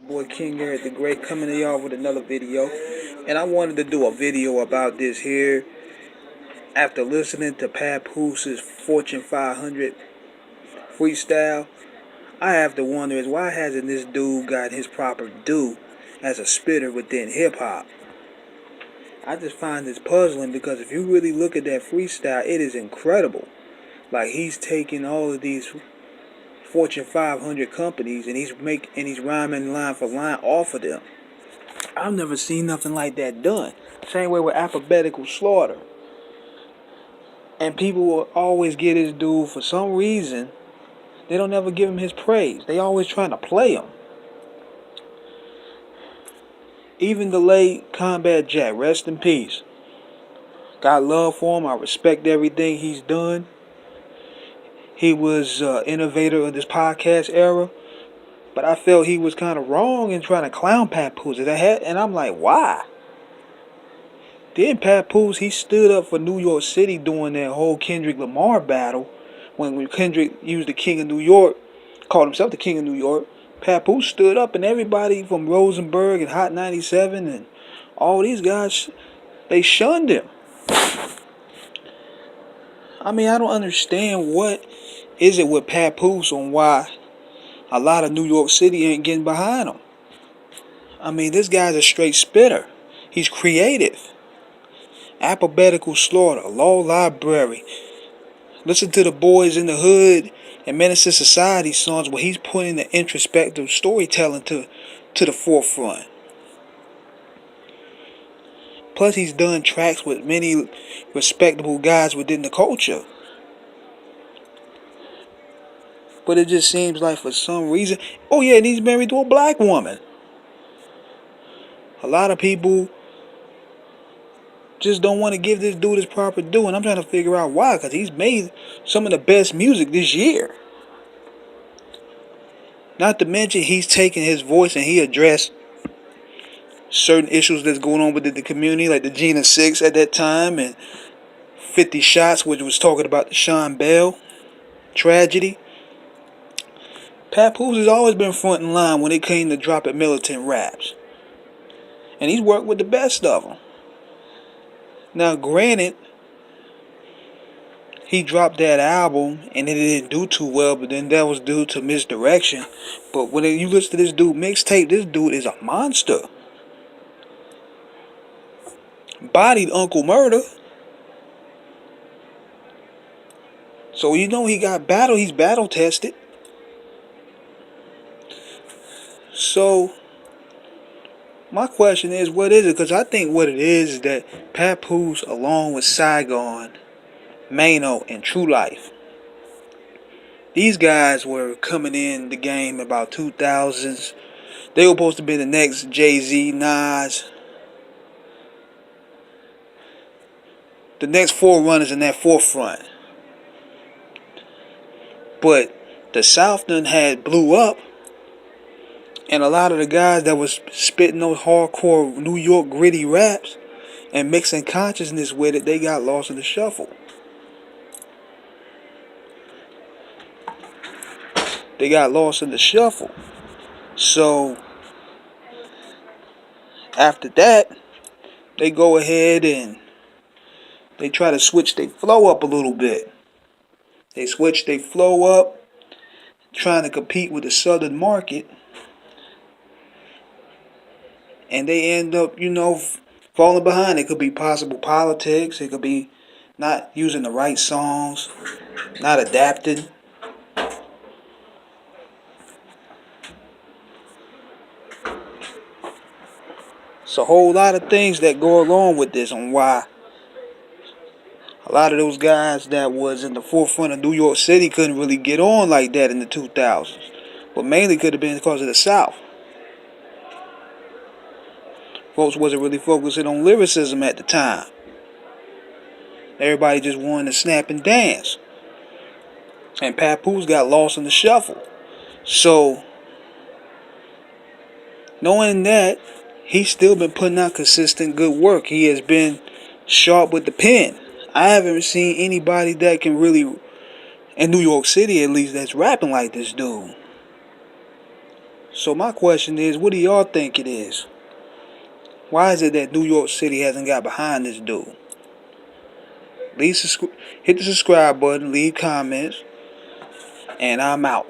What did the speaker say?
Boy King Eric the Great coming to y'all with another video. And I wanted to do a video about this here after listening to Papoose's Fortune 500 freestyle. I have to wonder is why hasn't this dude got his proper due as a spitter within hip hop? I just find this puzzling because if you really look at that freestyle, it is incredible. Like he's taking all of these Fortune 500 companies and he's rhyming line for line off of them. I've never seen nothing like that done. Same way with alphabetical slaughter. And people will always get his dude for some reason. They don't ever give him his praise. They always trying to play him. Even the late Combat Jack, rest in peace. Got love for him. I respect everything he's done. He was innovator of this podcast era. But I felt he was kind of wrong in trying to clown Papoose. And I'm like, why? Then Papoose, he stood up for New York City during that whole Kendrick Lamar battle. When Kendrick used the King of New York, called himself the King of New York, Papoose stood up and everybody from Rosenberg and Hot 97 and all these guys, they shunned him. I mean, I don't understand what is it with Papoose on why a lot of New York City ain't getting behind him. I mean, this guy's a straight spitter. He's creative. Alphabetical slaughter, law library. Listen to the Boys in the Hood and Menace to Society songs where he's putting the introspective storytelling to the forefront. Plus, he's done tracks with many respectable guys within the culture. But it just seems like for some reason, oh yeah, and he's married to a black woman. A lot of people just don't want to give this dude his proper due, and I'm trying to figure out why, because he's made some of the best music this year. Not to mention he's taken his voice and he addressed certain issues that's going on within the community, like the Gina 6 at that time, and 50 Shots, which was talking about the Sean Bell tragedy. Papoose has always been front in line when it came to dropping militant raps. And he's worked with the best of them. Now, granted, he dropped that album and it didn't do too well, but then that was due to misdirection. But when you listen to this dude mixtape, this dude is a monster. Bodied Uncle Murder. So you know he's battle tested. So my question is, what is it? Because I think what it is that Papoose, along with Saigon, Mano, and True Life, these guys were coming in the game about 2000s. They were supposed to be the next Jay-Z, Nas, the next forerunners in that forefront. But the South done had blew up, and a lot of the guys that was spitting those hardcore New York gritty raps and mixing consciousness with it, they got lost in the shuffle. So after that, they go ahead and they try to switch their flow up a little bit. They switch their flow up, trying to compete with the southern market. And they end up, falling behind. It could be possible politics. It could be not using the right songs, not adapting. It's a whole lot of things that go along with this on why a lot of those guys that was in the forefront of New York City couldn't really get on like that in the 2000s. But mainly could have been because of the South. Folks wasn't really focusing on lyricism at the time. Everybody just wanted to snap and dance. And Papoose got lost in the shuffle. So, knowing that, he's still been putting out consistent good work. He has been sharp with the pen. I haven't seen anybody that can really, in New York City at least, that's rapping like this dude. So my question is, what do y'all think it is? Why is it that New York City hasn't got behind this dude? Hit the subscribe button, leave comments, and I'm out.